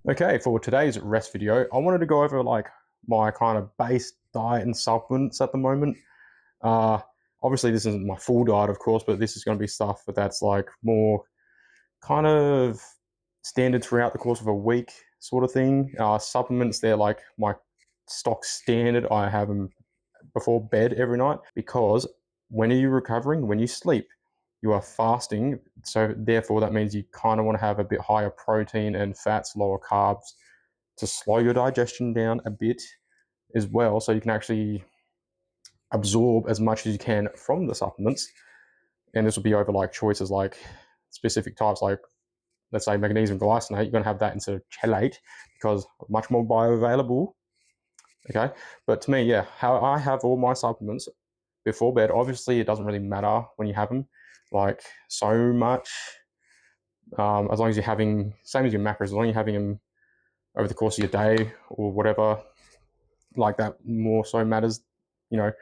Okay, for today's rest video, I wanted to go over like my kind of base diet and supplements at the moment. Uh, Obviously, this isn't my full diet, of course, but this is going to be stuff that's like more kind of standard throughout the course of a week, sort of thing. Supplements, they're like my stock standard. I have them before bed every night because when are you recovering? When you sleep, you are fasting. So therefore, that means you kind of want to have a bit higher protein and fats, lower carbs to slow your digestion down a bit as well, so you can actually absorb as much as you can from the supplements. And this will be over like choices like specific types, like let's say magnesium glycinate. You're going to have that instead of chelate because much more bioavailable. Okay, but to me, yeah, how I have all my supplements before bed. Obviously, it doesn't really matter when you have them, like so much. As long as you're having same as your macros, as long as you're having them over the course of your day or whatever, like that more so matters, you know.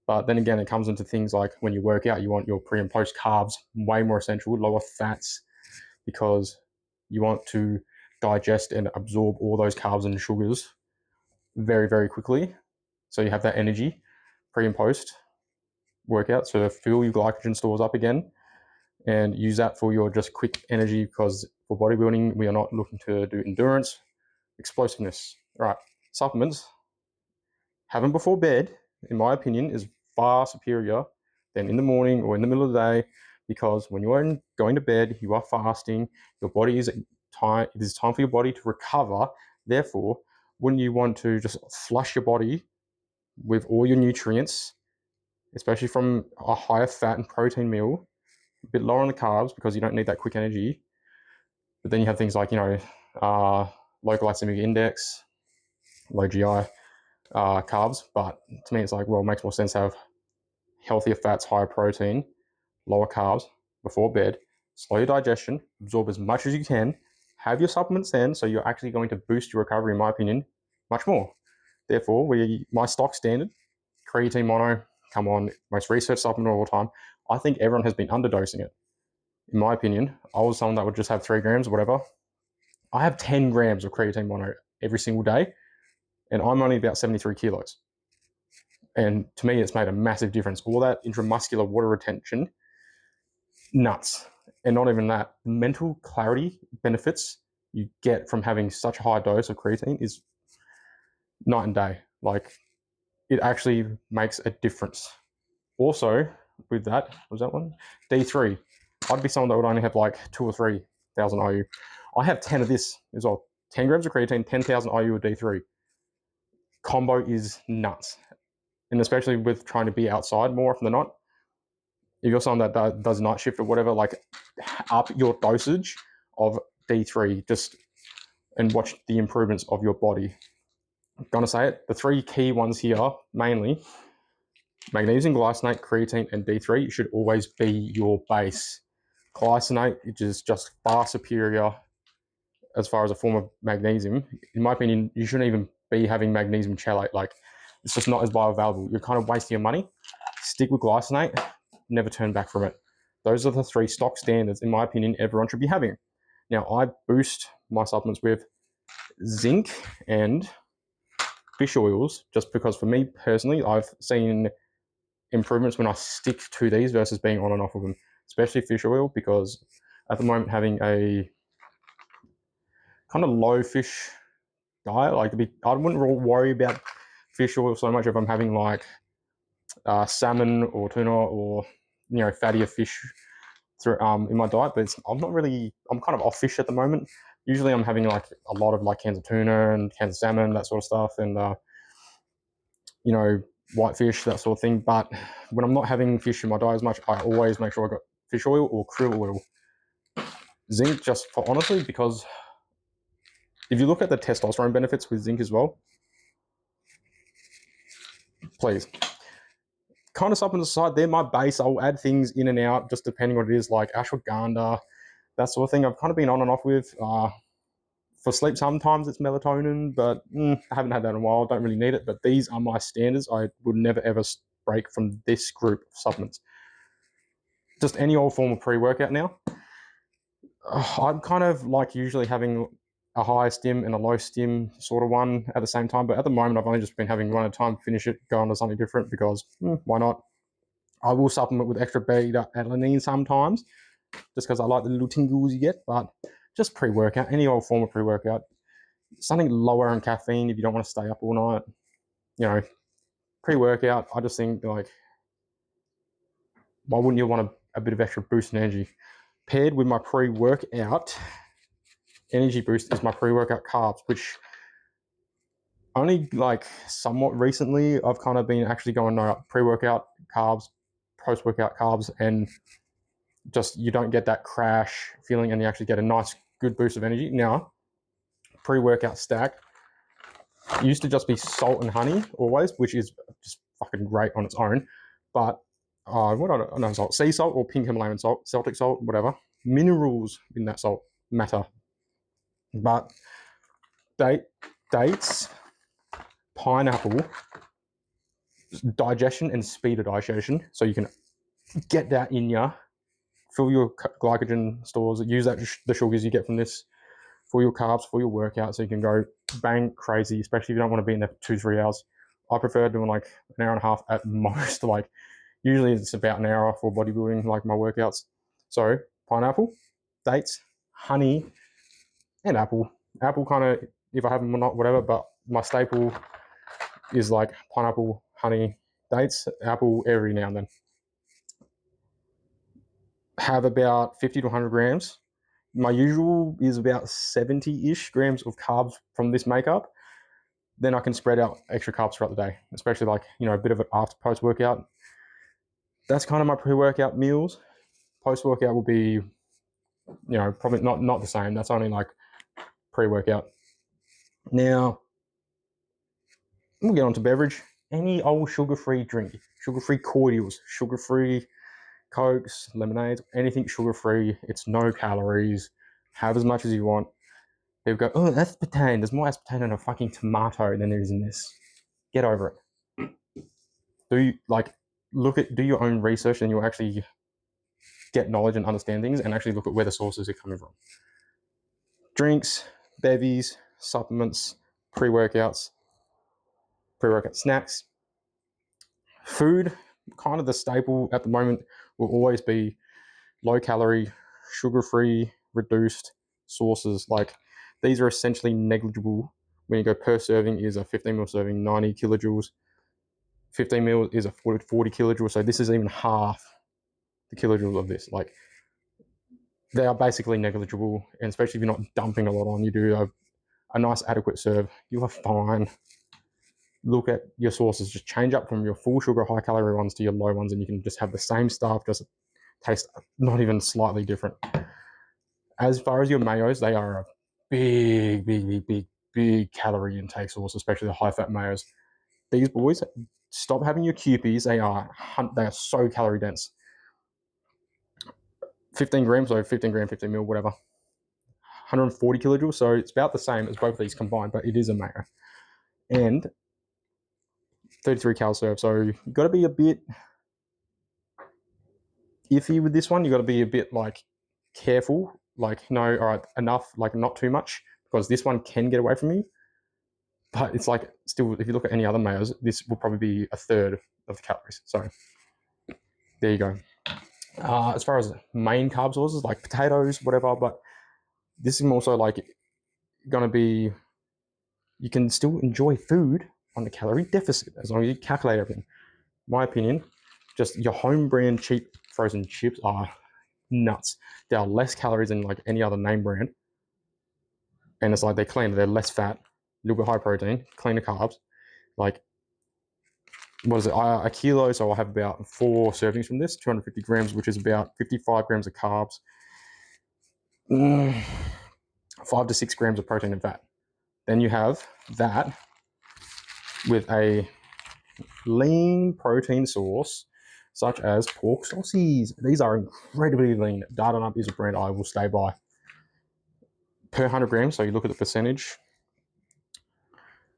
But then again, it comes into things like when you work out, you want your pre and post carbs way more essential, lower fats, because you want to digest and absorb all those carbs and sugars very, very quickly. So you have that energy pre and post workout. So to fill your glycogen stores up again and use that for your just quick energy, because for bodybuilding, we are not looking to do endurance, explosiveness. All right, supplements, having before bed, in my opinion, is far superior than in the morning or in the middle of the day, because when you are going to bed, you are fasting. Your body is time. It is time for your body to recover. Therefore, wouldn't you want to just flush your body with all your nutrients, especially from a higher fat and protein meal, a bit lower on the carbs because you don't need that quick energy. But then you have things like low glycemic index, low GI, carbs. But to me, it's like, well, it makes more sense to have healthier fats, higher protein, lower carbs before bed, slow your digestion, absorb as much as you can, have your supplements then, so you're actually going to boost your recovery, in my opinion, much more. Therefore, my stock standard, creatine mono, come on, most research supplement of all time. I think everyone has been underdosing it. In my opinion, I was someone that would just have 3 grams or whatever. I have 10 grams of creatine mono every single day, and I'm only about 73 kilos. And to me, it's made a massive difference. All that intramuscular water retention, nuts. And not even that, mental clarity benefits you get from having such a high dose of creatine is night and day. Like, it actually makes a difference. Also, with that, was that one? D3. I'd be someone that would only have like 2 or 3,000 IU. I have 10 of this as well. 10 grams of creatine, 10,000 IU of D3. Combo is nuts. And especially with trying to be outside more often than not, if you're someone that does night shift or whatever, like, up your dosage of D3 just and watch the improvements of your body. I'm gonna say it, the 3 key ones here, mainly magnesium glycinate, creatine, and D3 should always be your base. Glycinate, which is just far superior as far as a form of magnesium. In my opinion, you shouldn't even be having magnesium chelate. Like, it's just not as bioavailable. You're kind of wasting your money. Stick with glycinate, never turn back from it. Those are the 3 stock standards, in my opinion, everyone should be having. Now, I boost my supplements with zinc and fish oils, just because for me personally, I've seen improvements when I stick to these versus being on and off of them, especially fish oil, because at the moment having a kind of low fish diet, like I wouldn't worry about fish oil so much if I'm having like salmon or tuna or fattier fish through in my diet, but I'm kind of off fish at the moment. Usually I'm having like a lot of like cans of tuna and cans of salmon, that sort of stuff, and whitefish, that sort of thing. But when I'm not having fish in my diet as much, I always make sure I got fish oil or krill oil. Zinc, just for honestly, because if you look at the testosterone benefits with zinc as well, please, kind of supplements aside, they're my base. I'll add things in and out just depending what it is, like ashwagandha, that sort of thing. I've kind of been on and off with. For sleep, sometimes it's melatonin, but I haven't had that in a while. Don't really need it, but these are my standards. I would never ever break from this group of supplements. Just any old form of pre-workout now. I'm kind of like usually having a high stim and a low stim sort of one at the same time. But at the moment, I've only just been having one at a time, finish it, go on to something different because why not? I will supplement with extra beta alanine sometimes, just because I like the little tingles you get. But just pre-workout, any old form of pre-workout, something lower in caffeine if you don't want to stay up all night. You know, pre-workout. I just think like, why wouldn't you want a bit of extra boost in energy? Paired with my pre-workout energy boost is my pre-workout carbs, which only like somewhat recently I've kind of been actually going no pre-workout carbs, post-workout carbs, and just you don't get that crash feeling and you actually get a nice good boost of energy. Now, pre-workout stack used to just be salt and honey always, which is just fucking great on its own. But what I don't know, salt, sea salt or pink Himalayan salt, Celtic salt, whatever. Minerals in that salt matter. But dates, pineapple, digestion and speed of digestion. So you can get that in you, fill your glycogen stores, use that the sugars you get from this for your carbs, for your workout, so you can go bang crazy, especially if you don't want to be in there for 2-3 hours. I prefer doing like an hour and a half at most. Like usually it's about an hour for bodybuilding, like my workouts. So pineapple, dates, honey, and apple. Apple kind of, if I have them or not, whatever, but my staple is like pineapple, honey, dates, apple every now and then. Have about 50 to 100 grams. My usual is about 70-ish grams of carbs from this makeup. Then I can spread out extra carbs throughout the day, especially like, you know, a bit of it after post-workout. That's kind of my pre-workout meals. Post-workout will be, you know, probably not the same. That's only like pre-workout. Now, we'll get on to beverage. Any old sugar-free drink, sugar-free cordials, sugar-free Cokes, lemonades, anything sugar-free. It's no calories. Have as much as you want. People go, oh, aspartame. There's more aspartame in a fucking tomato than there is in this. Get over it. Do your own research and you'll actually get knowledge and understand things and actually look at where the sources are coming from. Drinks, bevies, supplements, pre-workout snacks. Food, kind of the staple at the moment will always be low-calorie, sugar-free, reduced sources. Like these are essentially negligible. When you go per serving is a 15 ml serving, 90 kilojoules. 15 ml is a 40 kilojoules. So this is even half the kilojoules of this. Like they are basically negligible, and especially if you're not dumping a lot on, you do a nice adequate serve, you are fine. Look at your sources, just change up from your full sugar, high calorie ones to your low ones, and you can just have the same stuff, just taste not even slightly different. As far as your mayos, they are a big calorie intake source, especially the high fat mayos. These boys, stop having your QPs. They are so calorie dense. 15 grams, so 15 gram, 15 mil, whatever. 140 kilojoules, so it's about the same as both of these combined, but it is a mayo. And 33 cal serve, so you've got to be a bit iffy with this one. You've got to be a bit like careful, like no, all right, enough, like not too much, because this one can get away from you. But it's like still, if you look at any other mayos, this will probably be a third of the calories. So there you go. As far as main carb sources like potatoes, whatever, but this is also like going to be, you can still enjoy food on the calorie deficit as long as you calculate everything. My opinion, just your home brand cheap frozen chips are nuts. There are less calories than like any other name brand, and it's like they're clean. They're less fat, a little bit high protein, cleaner carbs. Like what is it? A kilo, so I'll have about 4 servings from this, 250 grams, which is about 55 grams of carbs, 5 to 6 grams of protein and fat. Then you have that with a lean protein source such as pork sausages. These are incredibly lean. Dardanup is a brand I will stay by. Per 100 grams, so you look at the percentage.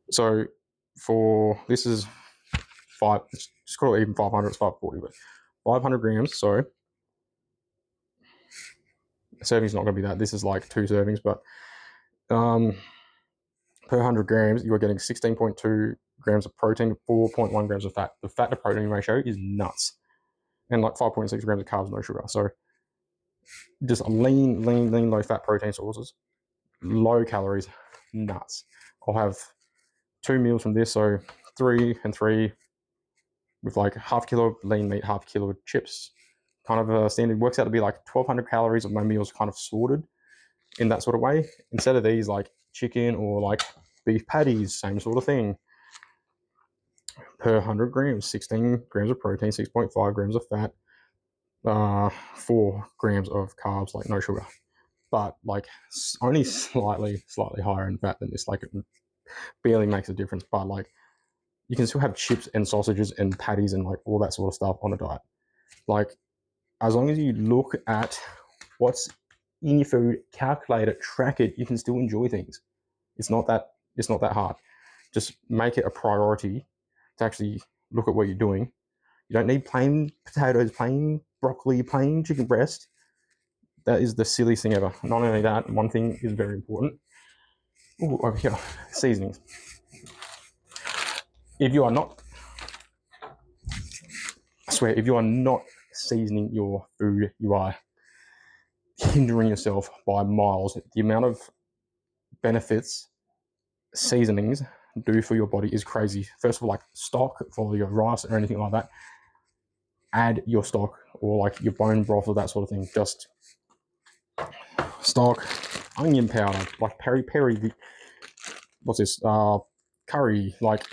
So for this is just call it even 500, it's 540, but 500 grams, so the serving's not going to be that. This is like 2 servings, but Per 100 grams, you are getting 16.2 grams of protein, 4.1 grams of fat. The fat to protein ratio is nuts. And like 5.6 grams of carbs, no sugar. So just lean, low fat protein sources, low calories, nuts. I'll have 2 meals from this, so 3 and 3 with like half kilo lean meat, half kilo chips. Kind of a standard, works out to be like 1,200 calories of my meals kind of sorted in that sort of way. Instead of these like chicken or like beef patties, same sort of thing. Per 100 grams, 16 grams of protein, 6.5 grams of fat, 4 grams of carbs, like no sugar, but like only slightly higher in fat than this. Like it barely makes a difference, but like you can still have chips and sausages and patties and like all that sort of stuff on a diet. Like as long as you look at what's in your food, calculate it, track it, you can still enjoy things. It's not that hard. Just make it a priority to actually look at what you're doing. You don't need plain potatoes, plain broccoli, plain chicken breast. That is the silliest thing ever. Not only that, one thing is very important. Ooh, over here, seasonings. If you are not, I swear, if you are not seasoning your food, you are hindering yourself by miles. The amount of benefits seasonings do for your body is crazy. First of all, like stock for your rice or anything like that, add your stock, or like your bone broth or that sort of thing. Just stock, onion powder, like peri, what's this, curry, like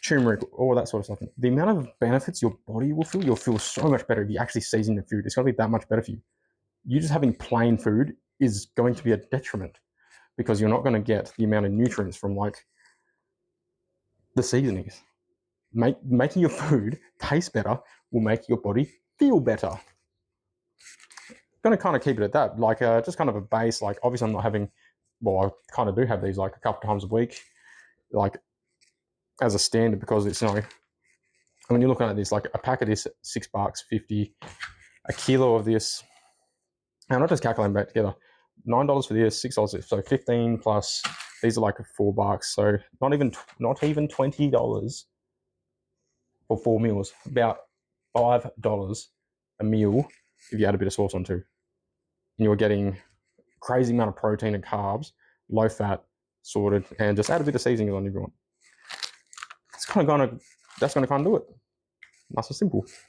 turmeric, all that sort of stuff. The amount of benefits your body will feel, you'll feel so much better if you actually season your food. It's going to be that much better for you. You just having plain food is going to be a detriment, because you're not going to get the amount of nutrients from like the seasonings. Making your food taste better will make your body feel better. Going to kind of keep it at that, like just kind of a base. Like obviously I'm not having, well, I kind of do have these like a couple times a week, like as a standard, because it's, you know, when you're looking at this, like a pack of this, $6.50, a kilo of this, and I'm not just calculating back together, $9 for this, $6, so 15 plus these are like $4, so not even $20 for 4 meals. About $5 a meal if you add a bit of sauce on too, and you're getting crazy amount of protein and carbs, low fat, sorted, and just add a bit of seasoning on everyone. That's going to kind of do it. Nice and simple.